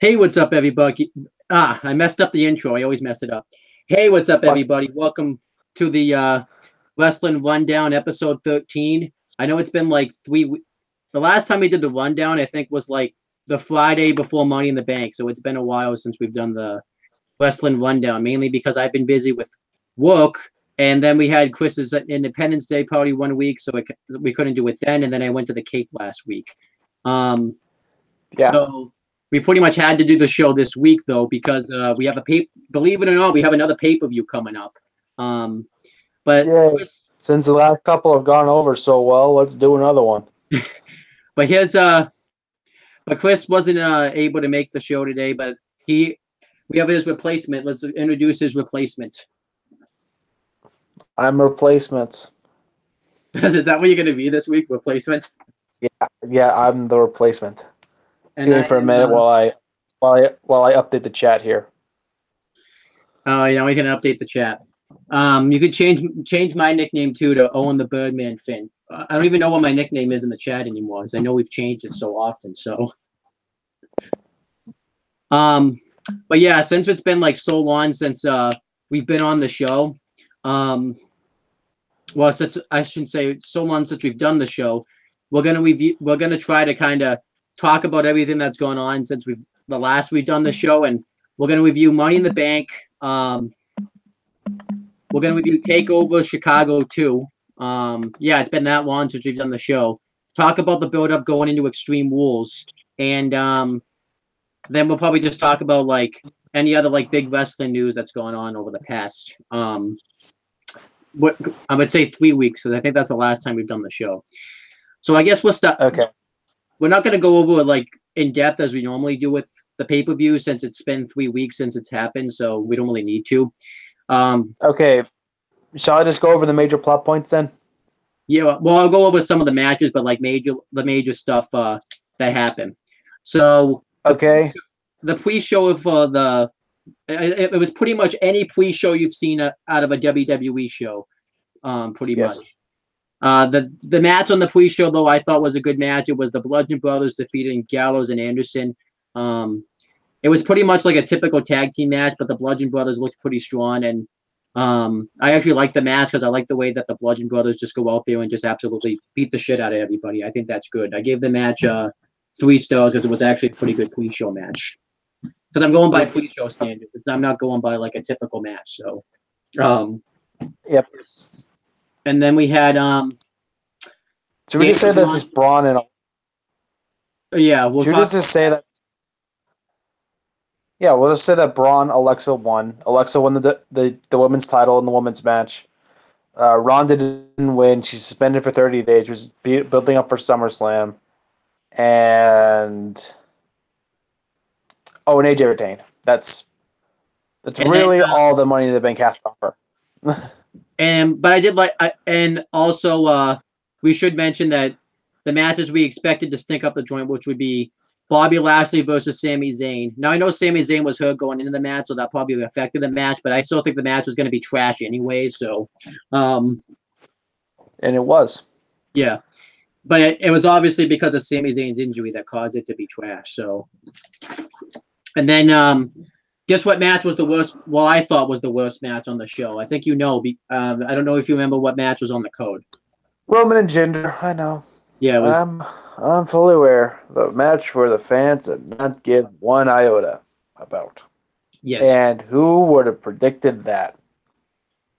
Hey, what's up, everybody? I messed up the intro. I always mess it up. Hey, what's up, Fuck. everybody? Welcome to the Wrestling Rundown, episode 13. I know it's been like the last time we did the rundown, I think, was like the Friday before Money in the Bank. So it's been a while since we've done the Wrestling Rundown, mainly because I've been busy with work. And then we had Chris's Independence Day party one week, so we couldn't do it then. And then I went to the Cape last week. Um, Yeah. so we pretty much had to do the show this week, though, because we have believe it or not, we have another pay-per-view coming up. But Yay. Chris, Since the last couple have gone over so well, let's do another one. but Chris wasn't able to make the show today, but we have his replacement. Let's introduce his replacement. I'm replacements. Is that what you're going to be this week? Replacement? Yeah, I'm the replacement. And Excuse me for a minute while I update the chat here. Oh, yeah, he's going to update the chat. You could change my nickname too to Owen the Birdman Finn. I don't even know what my nickname is in the chat anymore, because I know we've changed it so often. So, but yeah, since it's been like so long since we've been on the show, well, since I shouldn't say so long since we've done the show, we're gonna try to kind of talk about everything that's gone on since we've done the show, and we're gonna review Money in the Bank. We're going to review TakeOver Chicago 2. Yeah, it's been that long since we've done the show. Talk about the build-up going into Extreme Rules. And then we'll probably just talk about, like, any other, like, big wrestling news that's going on over the past, I would say 3 weeks, because I think that's the last time we've done the show. So I guess we'll start. Okay. We're not going to go over, like, in depth as we normally do with the pay-per-view, since it's been 3 weeks since it's happened, so we don't really need to. Okay. Shall I just go over the major plot points then? Yeah, well, I'll go over some of the matches, but like the major stuff that happened. So the pre-show of it was pretty much any pre-show you've seen out of a WWE show, pretty much. The match on the pre-show, though, I thought was a good match. It was the Bludgeon Brothers defeating Gallows and Anderson. It was pretty much like a typical tag team match, but the Bludgeon Brothers looked pretty strong, and I actually like the match because I like the way that the Bludgeon Brothers just go out there and just absolutely beat the shit out of everybody. I think that's good. I gave the match 3 stars because it was actually a pretty good pre-show match. Because I'm going by pre-show standards. I'm not going by like a typical match. So, yep. And then we had So we just say that just Braun and yeah, we'll just say that. Yeah, we'll just say that Braun, Alexa won. Alexa won the women's title in the women's match. Ronda didn't win. She's suspended for 30 days. She was building up for SummerSlam. And and AJ retained. That's really all the Money in the Bank has to offer. But I did and also we should mention that the matches we expected to stink up the joint, which would be Bobby Lashley versus Sami Zayn. Now, I know Sami Zayn was hurt going into the match, so that probably affected the match, but I still think the match was going to be trash anyway, so. And it was. Yeah. But it was obviously because of Sami Zayn's injury that caused it to be trash, so. And then, guess what match was the worst? Well, I thought was the worst match on the show. I think you know. I don't know if you remember what match was on the code. Roman and Jinder, I know. Yeah, it was. I'm fully aware. The match where the fans did not give one iota about. Yes. And who would have predicted that?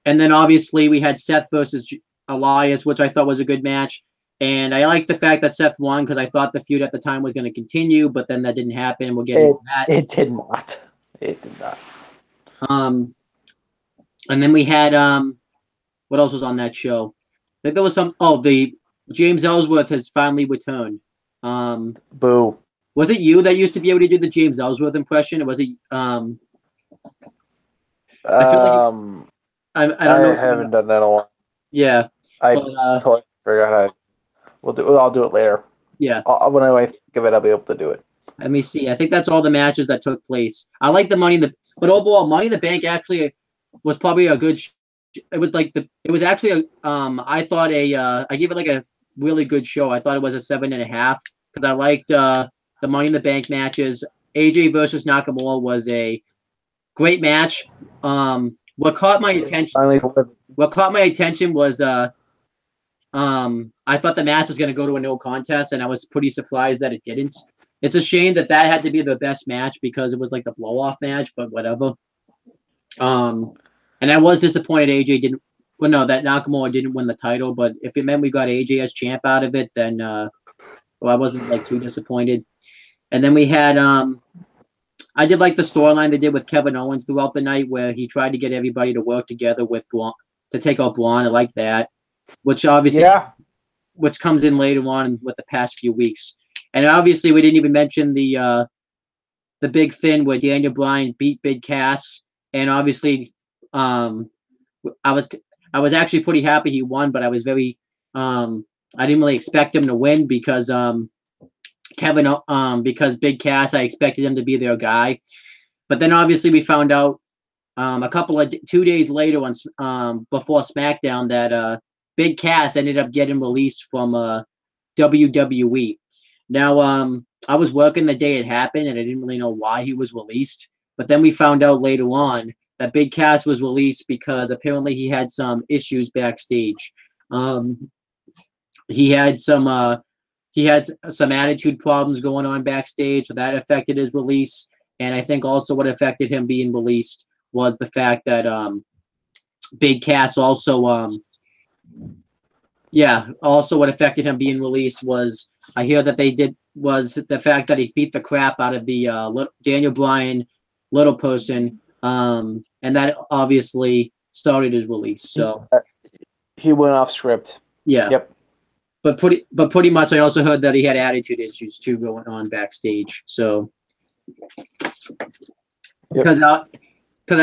And then obviously we had Seth versus Elias, which I thought was a good match. And I like the fact that Seth won because I thought the feud at the time was going to continue, but then that didn't happen. We'll get into that. It did not. It did not. And then we had what else was on that show? I think there was the James Ellsworth has finally returned. Boo. Was it you that used to be able to do the James Ellsworth impression, or was it? I don't know. I haven't done that in a while. Yeah, I totally forgot. I'll do it later. Yeah. When I think of it, I'll be able to do it. Let me see. I think that's all the matches that took place. I like the but overall, Money in the Bank actually was probably a good. It was like it was actually I thought I gave it like a really good show. I thought it was a 7.5 because I liked the Money in the Bank matches. AJ versus Nakamura was a great match. What caught my attention? What caught my attention was I thought the match was going to go to a no contest, and I was pretty surprised that it didn't. It's a shame that had to be the best match because it was like the blow off match, but whatever. And I was disappointed AJ didn't. Well, no, that Nakamura didn't win the title, but if it meant we got AJ as champ out of it, then I wasn't like too disappointed. And then we had I did like the storyline they did with Kevin Owens throughout the night, where he tried to get everybody to work together with Braun to take out Braun. I like that, which obviously, which comes in later on with the past few weeks. And obviously, we didn't even mention the big thing where Daniel Bryan beat Big Cass, and obviously, I was actually pretty happy he won, but I was very I didn't really expect him to win because because Big Cass, I expected him to be their guy. But then obviously we found out a couple of 2 days later on before SmackDown that Big Cass ended up getting released from WWE. Now I was working the day it happened and I didn't really know why he was released. But then we found out later on that Big Cass was released because apparently he had some issues backstage. He had some attitude problems going on backstage, so that affected his release. And I think also what affected him being released was the fact that Big Cass also what affected him being released was I hear that was the fact that he beat the crap out of the Daniel Bryan little person, and that obviously started his release. So he went off script. Yeah. Yep. But pretty much, I also heard that he had attitude issues too going on backstage. So, because I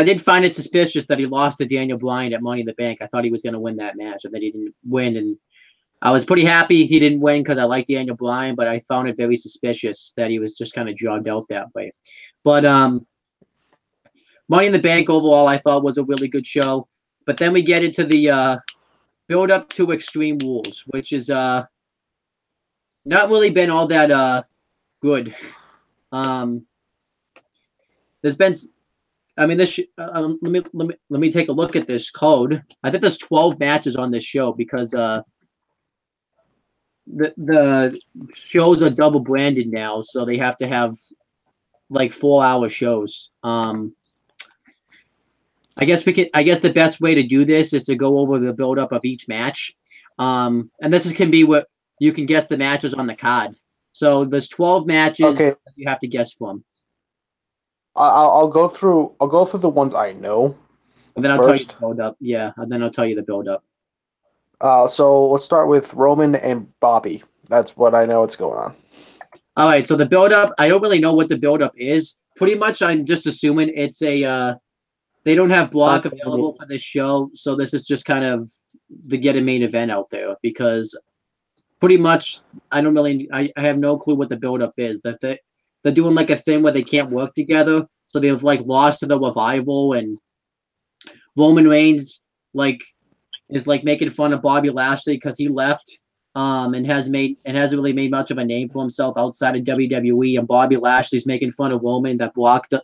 did find it suspicious that he lost to Daniel Bryan at Money in the Bank. I thought he was going to win that match, and that he didn't win. And I was pretty happy he didn't win because I like Daniel Bryan, but I found it very suspicious that he was just kind of jogged out that way. But Money in the Bank overall, I thought was a really good show. But then we get into the build up to Extreme Rules, which is not really been all that good. There's been, I mean, this. Let me take a look at this code. I think there's 12 matches on this show because the shows are double branded now, so they have to have like 4-hour shows. I guess the best way to do this is to go over the build-up of each match. And this can be what you can guess the matches on the card. So there's 12 matches that you have to guess from. I'll go through the ones I know. And then I'll tell you the build-up. Yeah, and then I'll tell you the build-up. So let's start with Roman and Bobby. That's what I know what's going on. All right, so the build-up, I don't really know what the build-up is. Pretty much I'm just assuming it's a they don't have block available for this show, so this is just kind of to get a main event out there because pretty much I have no clue what the build-up is. That they're doing like a thing where they can't work together, so they've like lost to the Revival, and Roman Reigns is making fun of Bobby Lashley because he left and hasn't really made much of a name for himself outside of WWE, and Bobby Lashley's making fun of Roman that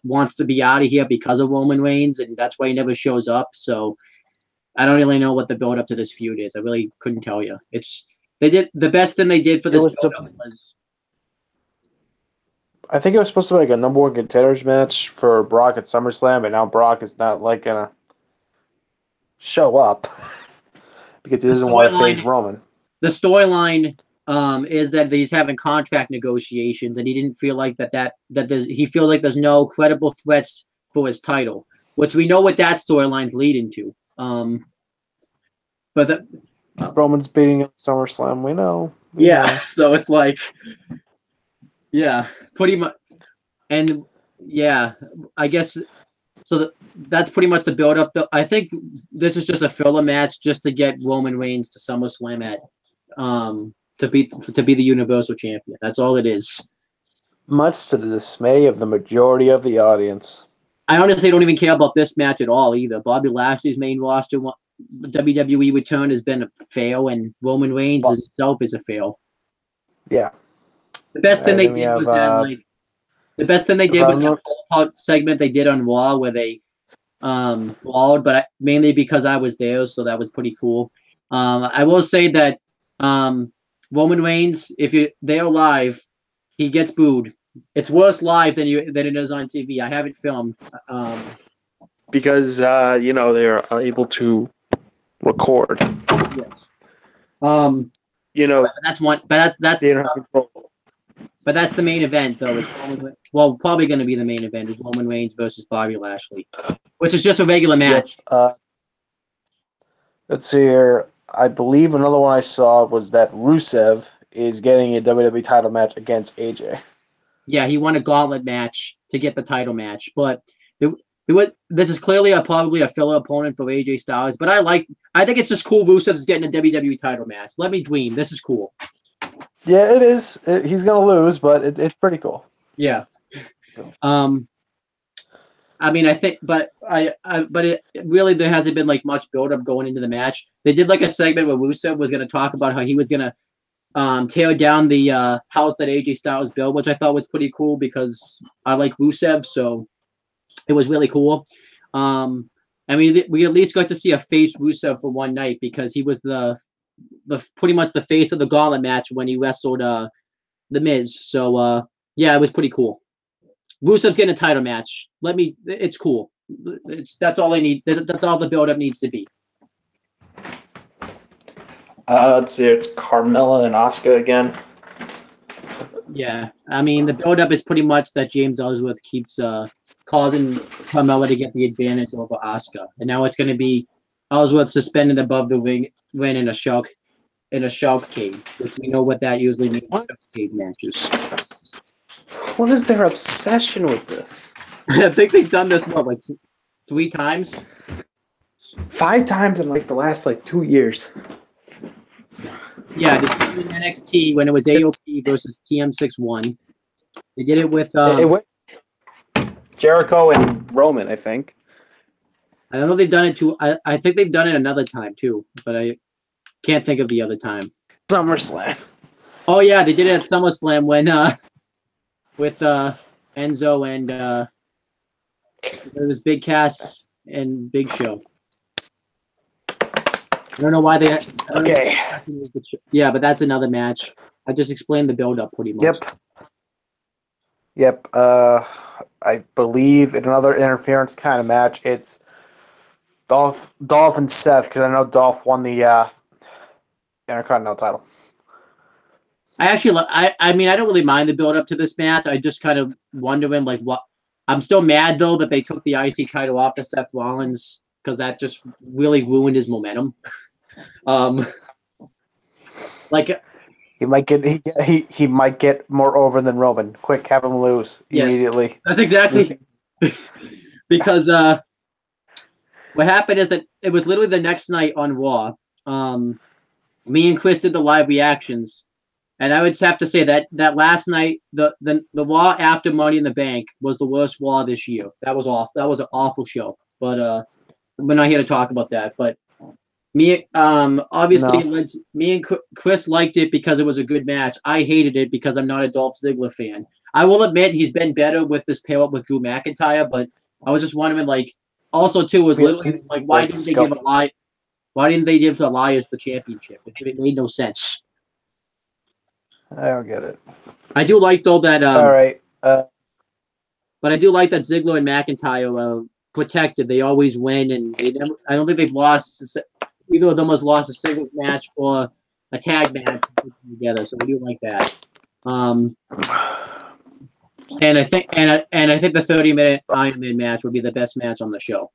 wants to be out of here because of Roman Reigns, and that's why he never shows up. So I don't really know what the build up to this feud is. I really couldn't tell you. They did the best thing they did for this build up was I think it was supposed to be like a number one contenders match for Brock at SummerSlam, and now Brock is not like gonna show up because he doesn't want to face Roman. The storyline is that he's having contract negotiations, and he didn't feel like he feels like there's no credible threats for his title, which we know what that storyline's leading to. But Roman's beating at SummerSlam. We know. So it's like, pretty much, and I guess so. That's pretty much the build up. I think this is just a filler match just to get Roman Reigns to SummerSlam at to be the Universal Champion. That's all it is. Much to the dismay of the majority of the audience. I honestly don't even care about this match at all either. Bobby Lashley's main roster WWE return has been a fail, and Roman Reigns himself is a fail. Yeah. The best thing they did was that The best thing they did was that pull-out segment they did on Raw where they brawled, but mainly because I was there, so that was pretty cool. I will say that Roman Reigns, if they're live, he gets booed. It's worse live than it is on TV. I have it filmed. Because they're able to record. Yes. That's one. But that's but that's the main event, though. It's probably going to be the main event is Roman Reigns versus Bobby Lashley, which is just a regular match. Yep. Let's see here. I believe another one I saw was that Rusev is getting a WWE title match against AJ. Yeah, he won a gauntlet match to get the title match, but this is clearly probably a filler opponent for AJ Styles. But I think it's just cool. Rusev's getting a WWE title match. Let me dream. This is cool. Yeah, it is. He's gonna lose, but it's pretty cool. Yeah. I mean, I think, but it really there hasn't been like much build-up going into the match. They did like a segment where Rusev was going to talk about how he was going to tear down the house that AJ Styles built, which I thought was pretty cool because I like Rusev, so it was really cool. I mean, we at least got to see a face Rusev for one night because he was the pretty much the face of the gauntlet match when he wrestled The Miz. So yeah, it was pretty cool. Rusev's getting a title match. It's cool. That's all I need. That's all the build-up needs to be. Let's see. It's Carmella and Asuka again. Yeah, I mean the build-up is pretty much that James Ellsworth keeps causing Carmella to get the advantage over Asuka, and now it's going to be Ellsworth suspended above the ring in a shark cage, which we know what that usually means. Shark cage matches. What is their obsession with this? I think they've done this like 3 times. 5 times in like the last 2 years. Yeah, they did it in NXT when it was AOP versus TM61. They did it with Jericho and Roman, I think. I don't know if they've done it too. I think they've done it another time too, but I can't think of the other time. SummerSlam. Oh yeah, they did it at SummerSlam when with Enzo and it was Big Cass and Big Show. I don't know why they. Okay. Yeah, but that's another match. I just explained the build-up pretty much. Yep. I believe in another interference kind of match, it's Dolph and Seth, because I know Dolph won the Intercontinental title. I mean, I don't really mind the build-up to this match. I just kind of wondering, what. I'm still mad, though, that they took the IC title off to Seth Rollins, because that just really ruined his momentum. He might get more over than Roman. Quick, have him lose immediately. Yes, that's exactly because what happened is that it was literally the next night on Raw. Me and Chris did the live reactions, and I would have to say that last night, the Raw after Money in the Bank was the worst Raw this year. That was off. That was an awful show. But we're not here to talk about that. But me, obviously, no. Me and Chris liked it because it was a good match. I hated it because I'm not a Dolph Ziggler fan. I will admit he's been better with this pair up with Drew McIntyre, but I was just wondering, also too was literally why didn't they give a lie? Why didn't they give the Elias the championship? It made no sense. I don't get it. I do like though that. All right. But I do like that Ziggler and McIntyre protected. They always win, and they never. I don't think they've lost. Either of them has lost a singles match or a tag match together. So I do like that. And I think the 30-minute Iron Man match would be the best match on the show.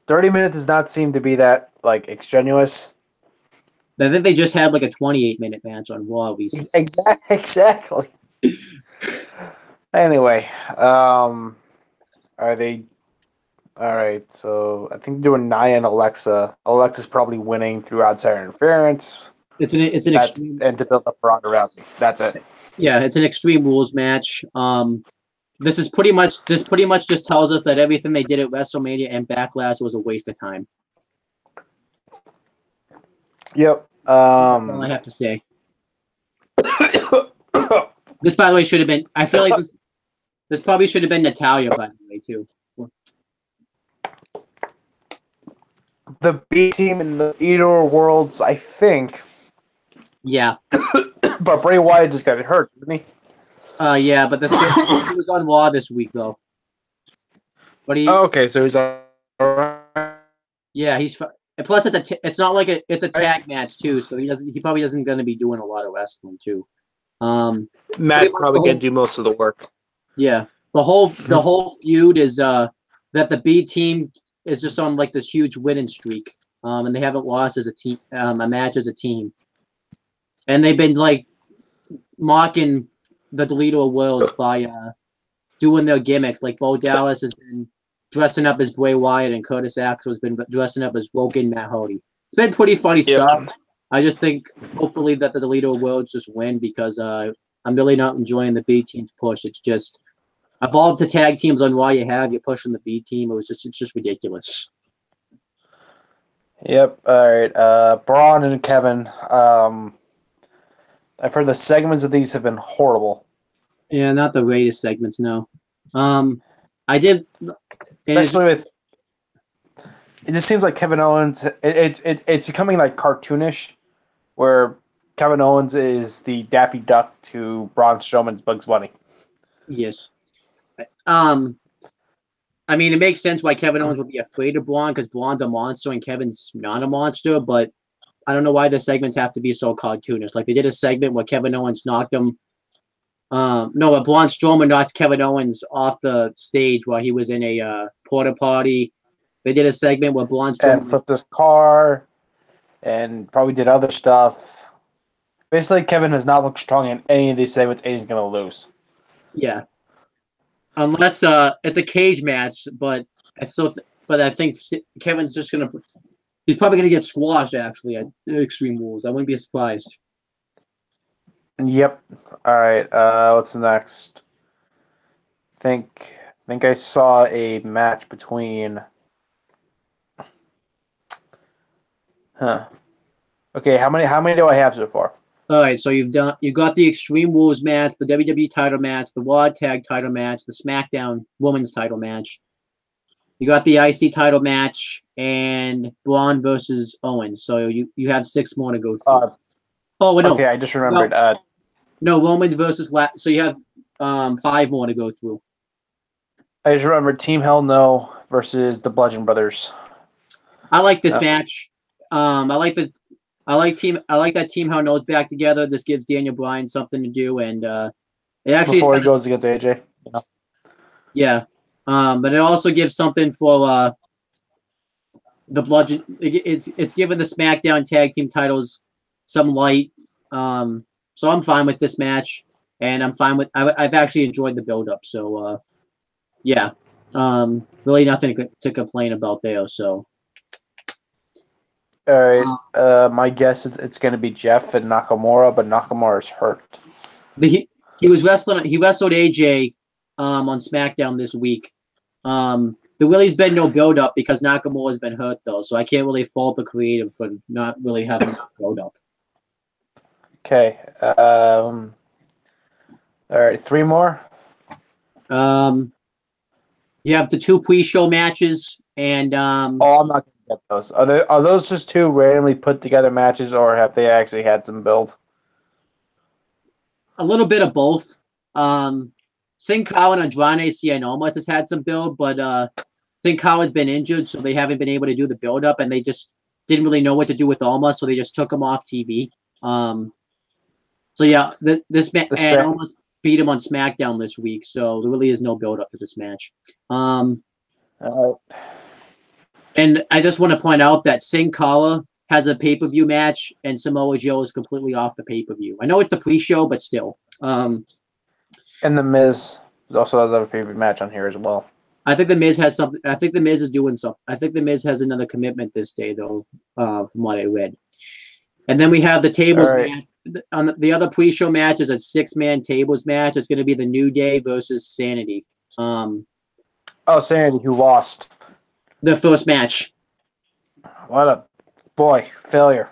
30 minutes does not seem to be that extraneous. I think they just had a 28-minute match on Raw recently. Exactly. Anyway, are they? All right, so I think they're doing Nia and Alexa. Alexa's probably winning through outside interference. It's an extreme, and to build up Ronda Rousey. That's it. Yeah, it's an Extreme Rules match. This pretty much just tells us that everything they did at WrestleMania and Backlash was a waste of time. Yep. That's all I have to say. This, by the way, should have been. I feel like this probably should have been Natalia, by the way, too. The B team in the either worlds, I think. Yeah. But Bray Wyatt just got hurt, didn't he? Yeah, but he was on Raw this week though. But he. Oh, okay, so he's all right. Yeah, he's. And plus, it's not like it's a tag match too, so he probably isn't going to be doing a lot of wrestling too. Matt's probably going to do most of the work. Yeah, the whole feud is that the B team is just on like this huge winning streak, and they haven't lost as a team, a match as a team, and they've been like mocking the Toledo Worlds by doing their gimmicks. Like Bo Dallas has been dressing up as Bray Wyatt, and Curtis Axel has been dressing up as Woken Matt Hardy. It's been pretty funny stuff. I just think hopefully that the Toledo Worlds just win because I'm really not enjoying the B team's push. It's just of all the tag teams on Raw you're pushing the B team. It's just ridiculous. Yep. All right. Braun and Kevin. I've heard the segments of these have been horrible. Yeah, not the greatest segments. No. I did. Especially with. It just seems like Kevin Owens. It's becoming like cartoonish, where Kevin Owens is the Daffy Duck to Braun Strowman's Bugs Bunny. Yes. I mean, it makes sense why Kevin Owens would be afraid of Braun because Braun's a monster and Kevin's not a monster. But I don't know why the segments have to be so cartoonish. Like they did a segment where Kevin Owens knocked him. Braun Strowman knocked Kevin Owens off the stage while he was in a porta potty. They did a segment where Braun Strowman flipped his car, and probably did other stuff. Basically, Kevin has not looked strong in any of these segments, and he's going to lose. Yeah, unless it's a cage match, but I think Kevin's just gonna. He's probably gonna get squashed actually at Extreme Rules. I wouldn't be surprised. Yep. All right. What's next? Think I saw a match between. Huh. Okay. How many do I have so far? All right. So you got the Extreme Rules match, the WWE title match, the Raw Tag title match, the SmackDown Women's title match. You got the IC title match and Braun versus Owen. So you have 6 more to go through. No. Okay, I just remembered. No, Roman versus so you have 5 more to go through. I just remembered Team Hell No versus the Bludgeon Brothers. I like this match. I like that Team Hell No's back together. This gives Daniel Bryan something to do, and it actually before he goes against AJ. Yeah. But it also gives something for the Bludgeon. It's given the SmackDown Tag Team titles some light. So I'm fine with this match, and I'm fine with. I've actually enjoyed the build-up. So, yeah, really nothing to complain about there. So, all right. My guess is it's going to be Jeff and Nakamura, but Nakamura's hurt. He wrestled AJ on SmackDown this week. There really's been no build-up because Nakamura's been hurt though, so I can't really fault the creative for not really having that build-up. Okay. All right, 3 more. You have the 2 pre-show matches, and I'm not going to get those. Are those just 2 randomly put together matches, or have they actually had some build? A little bit of both. Sin Cara and Andrade Cien Almas has had some build, but Sin Cara's been injured, so they haven't been able to do the build-up, and they just didn't really know what to do with Almas, so they just took him off TV. So yeah, this man and almost beat him on SmackDown this week, so there really is no build up to this match. And I just want to point out that Sin Cara has a pay-per-view match, and Samoa Joe is completely off the pay-per-view. I know it's the pre-show, but still. And the Miz also has a pay-per-view match on here as well. I think the Miz has something. I think the Miz is doing something. I think the Miz has another commitment this day, though, from what I read. And then we have the tables match. On the other pre-show match is a 6-man tables match. It's going to be the New Day versus Sanity. Sanity, who lost the first match. What a failure!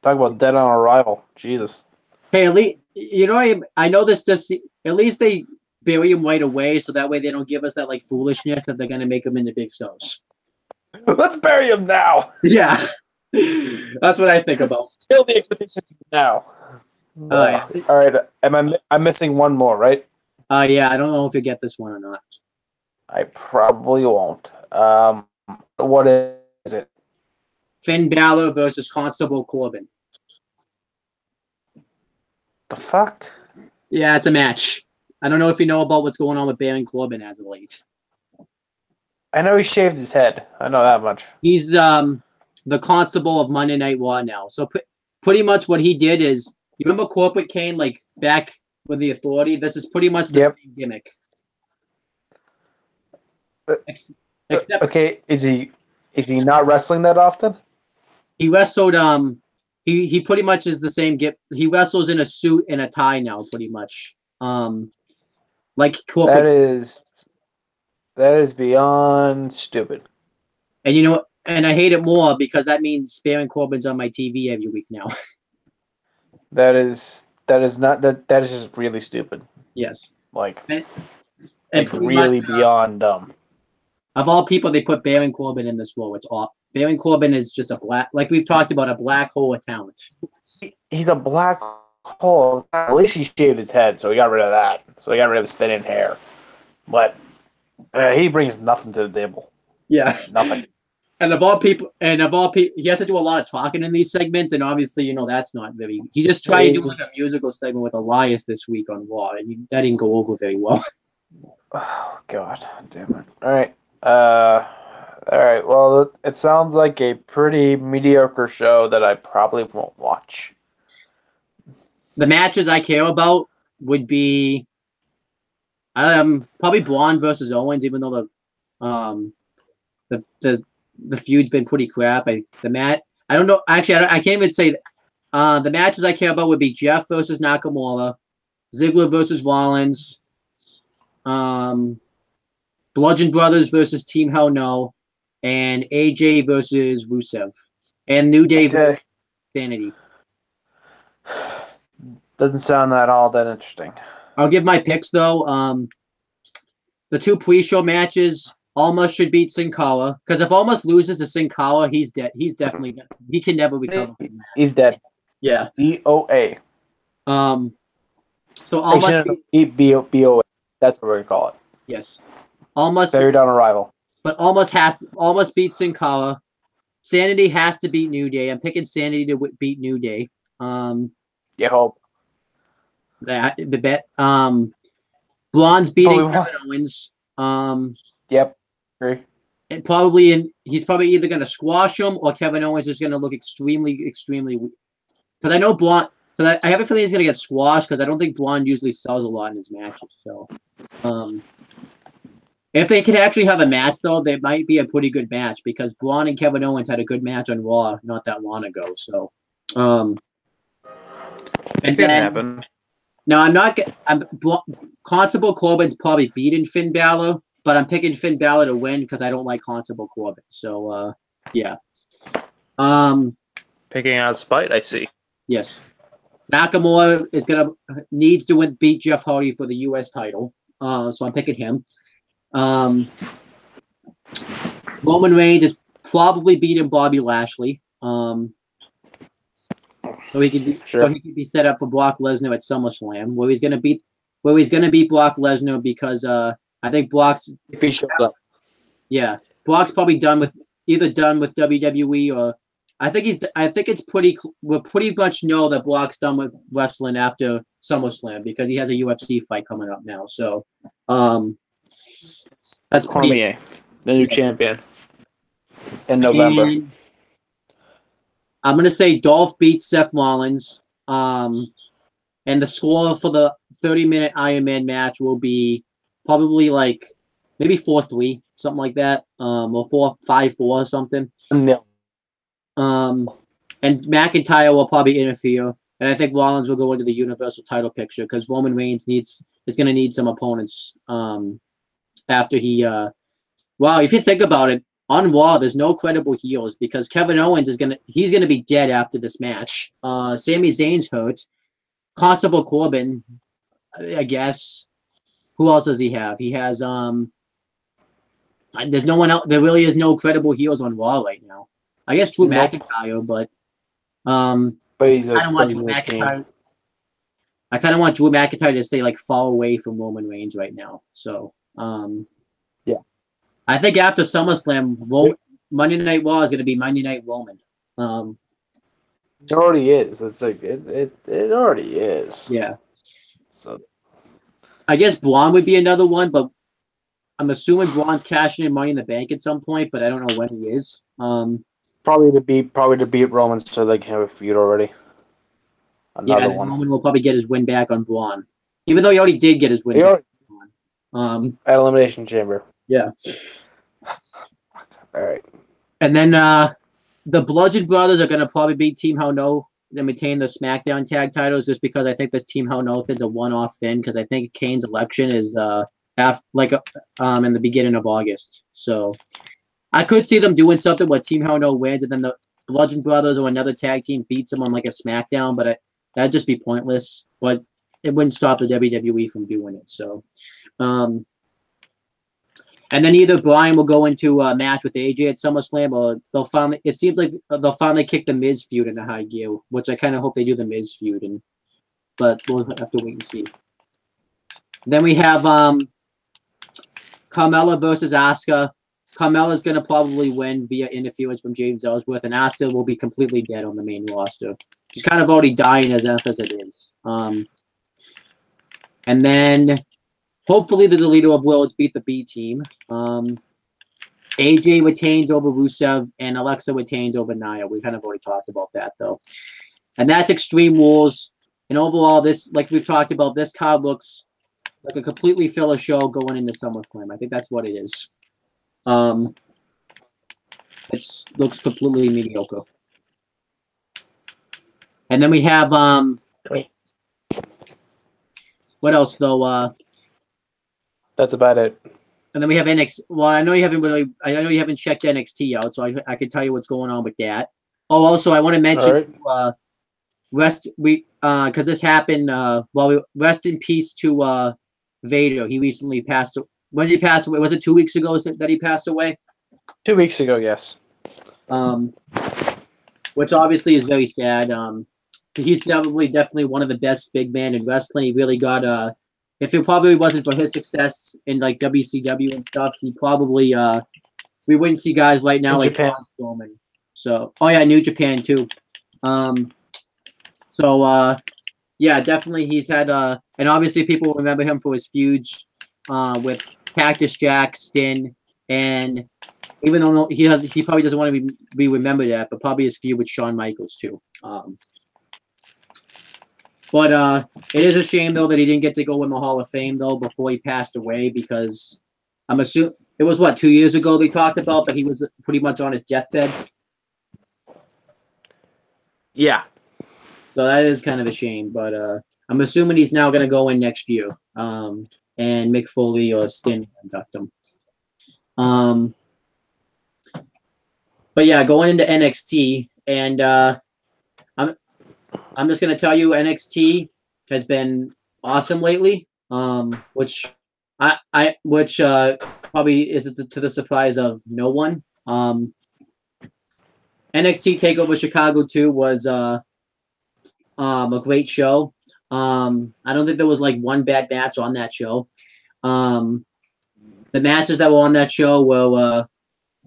Talk about dead on arrival. Jesus. Hey, at least, I know this just at least they bury him right away, so that way they don't give us that like foolishness that they're gonna make him into big stars. Let's bury him now. Yeah, that's what I think about. Kill the expectations now. Yeah. All right. I'm missing one more, right? Yeah, I don't know if you get this one or not. I probably won't. What is it? Finn Balor versus Constable Corbin. The fuck? Yeah, it's a match. I don't know if you know about what's going on with Baron Corbin as of late. I know he shaved his head. I know that much. He's the Constable of Monday Night Raw now. So pretty much what he did is, you remember Corporate Kane like back with the Authority? This is pretty much the same gimmick. Except okay, is he not wrestling that often? he wrestled. He pretty much is the same gimmick. He wrestles in a suit and a tie now, pretty much. Like Corporate. That is beyond stupid. And you know, and I hate it more because that means Baron Corbin's on my TV every week now. That is just really stupid. Yes. And much, really beyond dumb. Of all people, they put Baron Corbin in this role. It's all Baron Corbin is just a like we've talked about, a black hole of talent. He's a black hole. At least he shaved his head, so he got rid of that. So he got rid of his thinning hair. But he brings nothing to the table. Yeah, nothing. And of all people, he has to do a lot of talking in these segments, and obviously, you know, that's not very. He just tried to do like a musical segment with Elias this week on Raw, and that didn't go over very well. Oh God, damn it! All right, Well, it sounds like a pretty mediocre show that I probably won't watch. The matches I care about would be, probably Braun versus Owens, even though the feud's been pretty crap. I don't know. Actually, I can't even say that. The matches I care about would be Jeff versus Nakamura, Ziggler versus Rollins, Bludgeon Brothers versus Team Hell No, and AJ versus Rusev, and New Day versus Sanity. Doesn't sound all that interesting. I'll give my picks though. The two pre-show matches. Almost should beat Sin Cara, because if Almost loses to Sin Cara, he's dead. He can never recover. He's dead. Yeah. DOA. So Almost BOA. That's what we're gonna call it. Yes. Almost buried on arrival. But Almost beat Sin Cara. Sanity has to beat New Day. I'm picking Sanity to beat New Day. You hope. The bet. Blonde's beating Kevin Owens. Yep. Agree. And he's probably either going to squash him or Kevin Owens is going to look extremely weak. Because I know Blonde. Because I have a feeling he's going to get squashed because I don't think Blonde usually sells a lot in his matches. So, if they could actually have a match though, they might be a pretty good match because Blonde and Kevin Owens had a good match on Raw not that long ago. So, it can happen. No, Constable Corbin's probably beaten Finn Balor. But I'm picking Finn Balor to win because I don't like Constable Corbin. So, yeah. Picking out spite, I see. Yes. Nakamura needs to beat Jeff Hardy for the U.S. title. So I'm picking him. Roman Reigns is probably beating Bobby Lashley. So he could be set up for Brock Lesnar at SummerSlam, where he's gonna beat Brock Lesnar because I think Brock's if he shows up. Yeah, Brock's probably done with WWE, or I think we'll pretty much know that Brock's done with wrestling after SummerSlam because he has a UFC fight coming up now. So, that's Cormier, the new champion, in November. And I'm gonna say Dolph beats Seth Rollins. And the score for the 30-minute Iron Man match will be probably like maybe 4-3, something like that, or 5-4 or something. No. And McIntyre will probably interfere, and I think Rollins will go into the Universal title picture because Roman Reigns is going to need some opponents after he. Well, if you think about it, on Raw there's no credible heels because Kevin Owens he's gonna be dead after this match. Sami Zayn's hurt. Constable Corbin I guess. Who else does he have? He has there's no one else. There really is no credible heels on Raw right now. I guess Drew McIntyre, but he's a I don't want Drew McIntyre. I kind of want Drew McIntyre to stay like far away from Roman Reigns right now. So yeah, I think after SummerSlam, Monday Night Raw is going to be Monday Night Roman. It already is. It's like it already is. Yeah. So I guess Braun would be another one, but I'm assuming Braun's cashing in Money in the Bank at some point, but I don't know when he is. Probably to beat Roman, so they can have a feud already. Another one. Roman will probably get his win back on Braun, even though he already did get his win back on Braun. At Elimination Chamber. Yeah. All right. And then the Bludgeon Brothers are going to probably beat Team Hell No and maintain the SmackDown tag titles, just because I think this Team Hell No thing's a one-off thing, because I think Kane's election is in the beginning of August. So I could see them doing something where Team Hell No wins and then the Bludgeon Brothers or another tag team beats them on like a SmackDown, but that'd just be pointless. But it wouldn't stop the WWE from doing it. So, and then either Bryan will go into a match with AJ at SummerSlam, or it seems like they'll finally kick the Miz feud into high gear, which I kind of hope they do the Miz feud, but we'll have to wait and see. Then we have Carmella versus Asuka. Carmella's going to probably win via interference from James Ellsworth, and Asuka will be completely dead on the main roster. She's kind of already dying as it is. And then hopefully the leader of Worlds beat the B team. AJ retains over Rusev, and Alexa retains over Nia. We kind of already talked about that, though. And that's Extreme Rules. And overall, this, like we've talked about, this card looks like a completely filler show going into SummerSlam. I think that's what it is. It looks completely mediocre. And then we have what else though? That's about it. And then we have NXT. Well, I know you haven't checked NXT out, so I can tell you what's going on with that. Oh, also I want to mention because this happened. Rest in peace to Vader. He recently passed. When did he pass away? Was it 2 weeks ago that he passed away? 2 weeks ago, yes. Which obviously is very sad. He's definitely one of the best big men in wrestling. He really got if it probably wasn't for his success in like WCW and stuff, he probably we wouldn't see guys right now like Braun Strowman. So New Japan too. Yeah, definitely he's had and obviously people remember him for his feuds with Cactus Jack, Stin, and even though he probably doesn't want to be remembered at, but probably his feud with Shawn Michaels too. But it is a shame though that he didn't get to go in the Hall of Fame though before he passed away, because I'm assuming it was 2 years ago they talked about that he was pretty much on his deathbed. Yeah. So that is kind of a shame, but I'm assuming he's now going to go in next year. And Mick Foley or Stin induct him. But yeah, going into NXT, and I'm just gonna tell you NXT has been awesome lately. Which probably is to the surprise of no one. NXT Takeover Chicago 2 was a great show. I don't think there was like one bad match on that show. The matches that were on that show were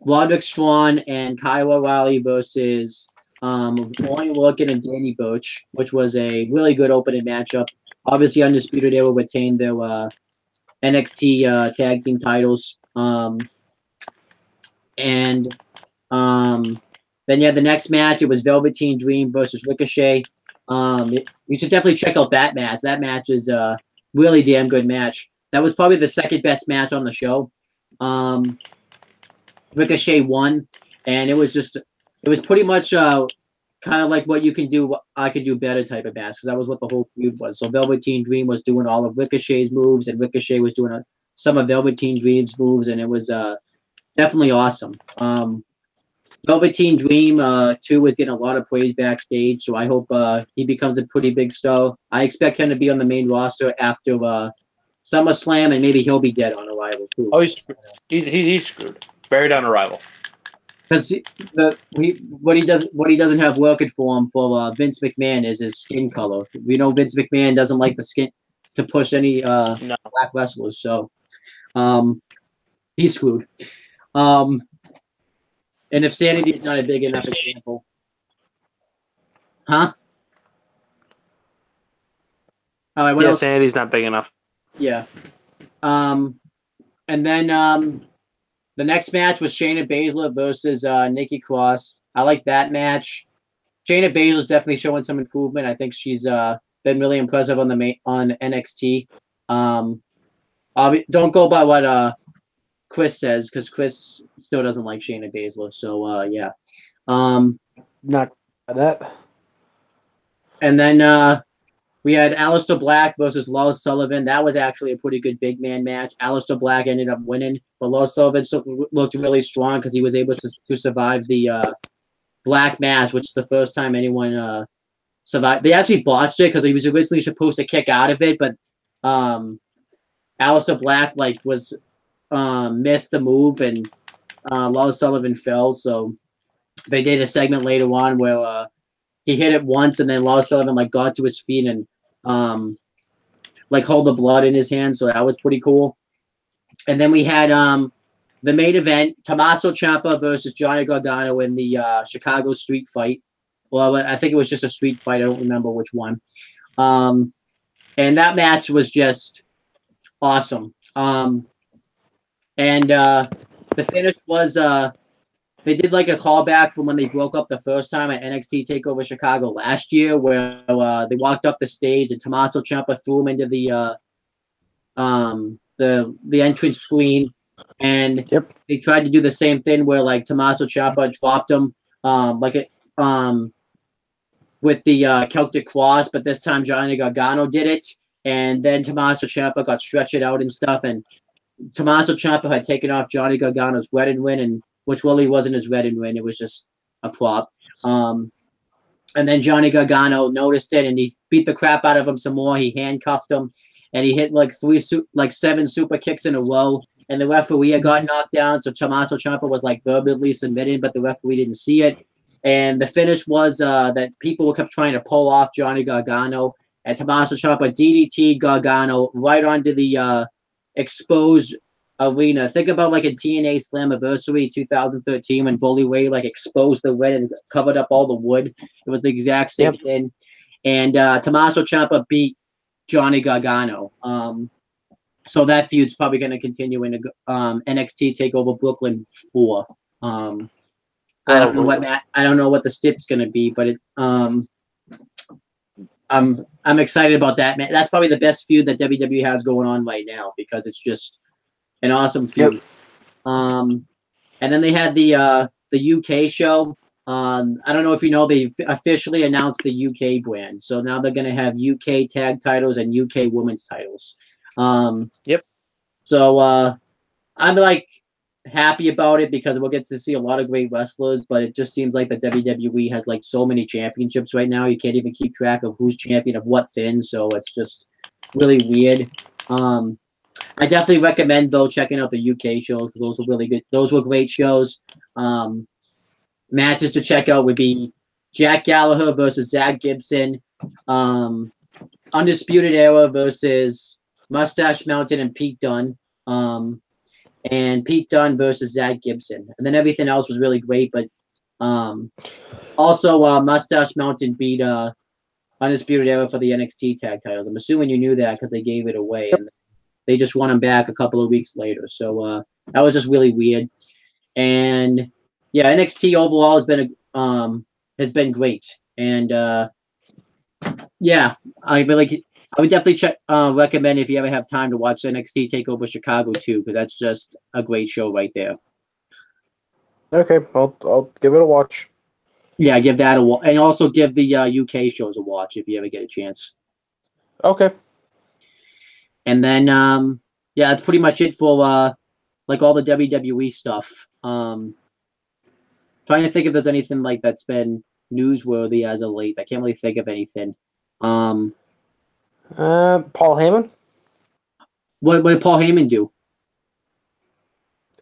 Roderick Strong and Kyle O'Reilly versus Owen Lorcan and Danny Burch, which was a really good opening matchup. Obviously, Undisputed Era retained their NXT tag team titles. Then the next match, it was Velveteen Dream versus Ricochet. You should definitely check out that match. That match is a really damn good match. That was probably the second best match on the show. Ricochet won, and it was pretty much kind of like what you can do, I could do better type of match, because that was what the whole feud was. So Velveteen Dream was doing all of Ricochet's moves, and Ricochet was doing some of Velveteen Dream's moves, and it was definitely awesome. Velveteen Dream 2 is getting a lot of praise backstage, so I hope he becomes a pretty big star. I expect him to be on the main roster after SummerSlam, and maybe he'll be dead on arrival too. Oh, he's screwed. Buried on arrival. Because what he doesn't have working for him for Vince McMahon is his skin color. We know Vince McMahon doesn't like the skin to push any black wrestlers, so he's screwed. And if Sanity is not a big enough example, huh? All right, what else? Sanity's not big enough. Yeah. And then the next match was Shayna Baszler versus Nikki Cross. I like that match. Shayna Baszler's definitely showing some improvement. I think she's been really impressive on NXT. Don't go by what Chris says, because Chris still doesn't like Shayna Baszler. So yeah. Not that. And then we had Aleister Black versus Lars Sullivan. That was actually a pretty good big man match. Aleister Black ended up winning, but Lars Sullivan looked really strong because he was able to survive the Black match, which is the first time anyone survived. They actually botched it because he was originally supposed to kick out of it, but Aleister Black was missed the move, and Lars Sullivan fell. So they did a segment later on where he hit it once, and then Lars Sullivan got to his feet and hold the blood in his hand. So that was pretty cool. And then we had the main event: Tommaso Ciampa versus Johnny Gargano in the Chicago street fight. Well, I think it was just a street fight. I don't remember which one. And that match was just awesome. And the finish was they did a callback from when they broke up the first time at NXT TakeOver Chicago last year, where they walked up the stage and Tommaso Ciampa threw him into the entrance screen, and they tried to do the same thing where Tommaso Ciampa dropped him with the Celtic Cross, but this time Johnny Gargano did it, and then Tommaso Ciampa got stretched out and stuff, and Tommaso Ciampa had taken off Johnny Gargano's wedding ring, and which really wasn't his wedding ring; it was just a prop. And then Johnny Gargano noticed it, and he beat the crap out of him some more. He handcuffed him, and he hit 7 super kicks in a row. And the referee had got knocked down, so Tommaso Ciampa was verbally submitted, but the referee didn't see it. And the finish was that people kept trying to pull off Johnny Gargano, and Tommaso Ciampa DDT Gargano right onto the exposed arena. Think about in TNA Slammiversary 2013 when Bully Ray exposed the red and covered up all the wood. It was the exact same thing. And Tommaso Ciampa beat Johnny Gargano. So that feud's probably going to continue into NXT TakeOver Brooklyn 4. I don't know what the stip's going to be, but I'm excited about that. That's probably the best feud that WWE has going on right now because it's just an awesome feud. And then they had the UK show. I don't know if you know, they officially announced the UK brand. So now they're going to have UK tag titles and UK women's titles. So I'm happy about it because we'll get to see a lot of great wrestlers, but it just seems like the WWE has so many championships right now. You can't even keep track of who's champion of what thing. So it's just really weird. I definitely recommend though checking out the UK shows because those were really good. Those were great shows. Matches to check out would be Jack Gallagher versus Zach Gibson, Undisputed Era versus Mustache Mountain and Pete Dunne, and Pete Dunne versus Zach Gibson. And then everything else was really great, but also Mustache Mountain beat Undisputed Era for the NXT tag titles. I'm assuming you knew that because they gave it away. And they just won them back a couple of weeks later. So that was just really weird. And yeah, NXT overall has been great. And yeah, I would definitely recommend if you ever have time to watch NXT TakeOver Chicago too, because that's just a great show right there. Okay, I'll give it a watch. Yeah, give that a watch, and also give the UK shows a watch if you ever get a chance. Okay. And then, yeah, that's pretty much it for all the WWE stuff. Trying to think if there's anything like that's been newsworthy as of late. I can't really think of anything. Paul Heyman. What did Paul Heyman do?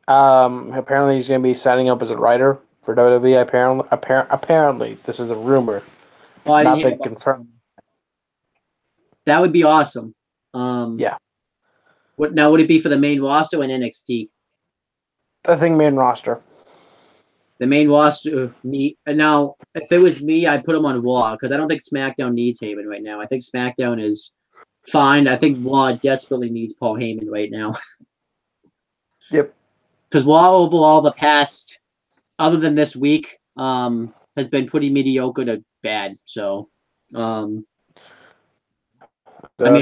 Apparently he's going to be signing up as a writer for WWE. Apparently, this is a rumor, Oh, I didn't not hear been about confirmed. that. Would be awesome. Yeah. What now? Would it be for the main roster and NXT? I think main roster. The main roster now. If it was me, I'd put him on Raw because I don't think SmackDown needs Heyman right now. I think SmackDown is fine. I think Raw desperately needs Paul Heyman right now. Yep. Because Raw overall the past, other than this week, has been pretty mediocre to bad. So, I mean,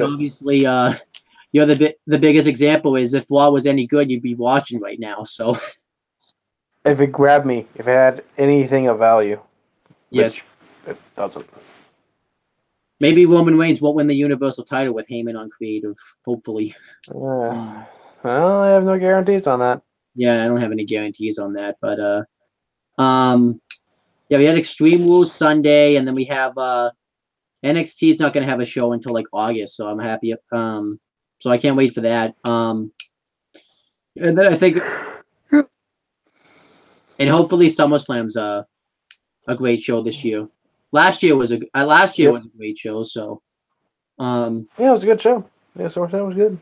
obviously, you're the biggest example is if Raw was any good, you'd be watching right now. So, if it grabbed me, if it had anything of value, yes, it doesn't. Maybe Roman Reigns won't win the Universal title with Heyman on creative. Hopefully. Well, I have no guarantees on that. Yeah, I don't have any guarantees on that, but yeah, we had Extreme Rules Sunday, and then we have NXT is not going to have a show until like August, so I'm happy. So I can't wait for that. And then I think, and hopefully SummerSlam's a great show this year. Last year was a great show. So, yeah, it was a good show. Yeah, SummerSlam was good.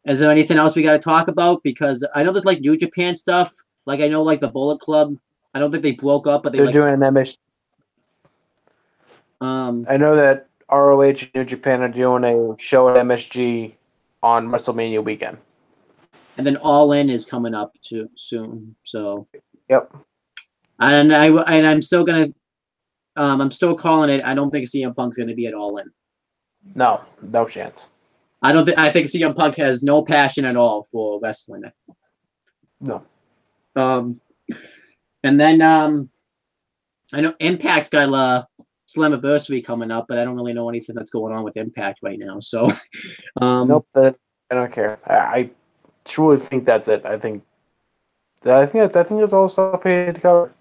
Is there anything else we got to talk about? Because I know there's like New Japan stuff. Like I know like the Bullet Club. I don't think they broke up, but they're doing an MSG. I know that ROH and New Japan are doing a show at MSG on WrestleMania weekend. And then All In is coming up too soon. So yep. And I'm still gonna I'm still calling it. I don't think CM Punk's gonna be at All In. No chance. I think CM Punk has no passion at all for wrestling. No. And then I know Impact's got Slammiversary coming up, but I don't really know anything that's going on with Impact right now. So nope, I don't care. I truly think that's it. I think that's all the stuff we need to cover.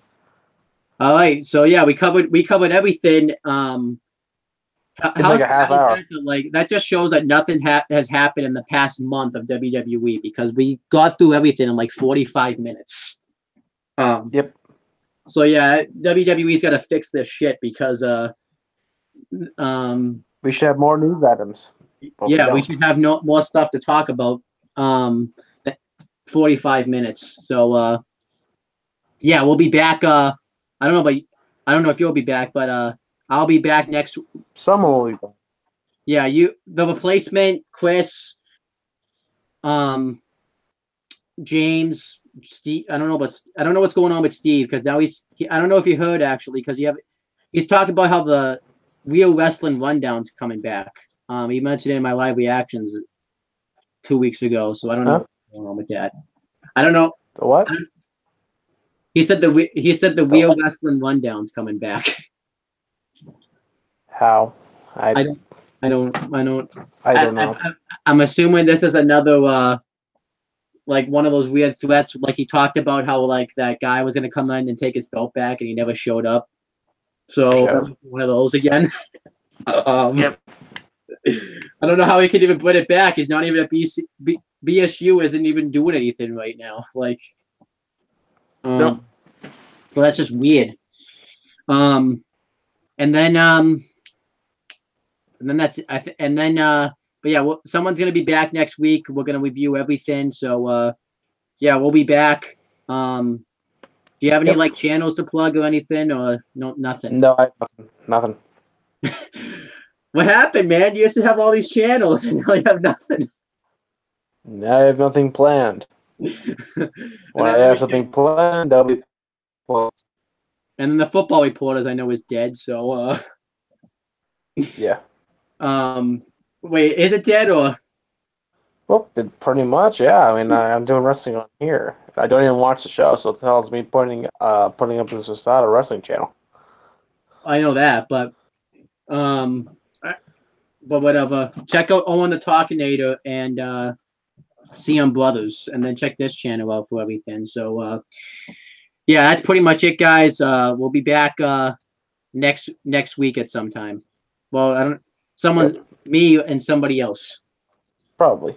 All right, so yeah, we covered everything. It's like a half hour. That just shows that nothing has happened in the past month of WWE because we got through everything in like 45 minutes. Yep. So yeah, WWE's got to fix this shit because we should have more news items. Yeah, we should have more stuff to talk about. 45 minutes. So yeah, we'll be back. I don't know if you'll be back, but I'll be back next. Someone will be back. Yeah, the replacement, Chris, James, Steve. I don't know what's going on with Steve because now I don't know if you heard actually because he's talking about how the Real Wrestling Rundown's coming back. He mentioned it in my live reactions 2 weeks ago, so I don't know what's going on with that. I don't know. The what? He said the Real Wrestling Rundown's coming back. How? I don't know. I'm assuming this is another like one of those weird threats. Like he talked about how like that guy was gonna come in and take his belt back, and he never showed up. So one of those again. Yep. I don't know how he could even put it back. He's not even at BSU. Isn't even doing anything right now. Like, no. So that's just weird. And then that's but yeah, someone's gonna be back next week. We're gonna review everything. So yeah, we'll be back. Do you have any like channels to plug or anything or no nothing? No, nothing. What happened, man? You used to have all these channels and now you have nothing. I have nothing planned. When I have something planned, I'll be close. And then the Football Reporters I know is dead, so yeah. Wait, is it dead or? Well, pretty much, yeah. I mean, I'm doing wrestling on here. I don't even watch the show, so it tells me putting up this Asada wrestling channel. I know that, but whatever. Check out Owen the Talkinator and CM Brothers, and then check this channel out for everything. So yeah, that's pretty much it, guys. We'll be back next week at some time. Well, I don't. Me and somebody else. Probably.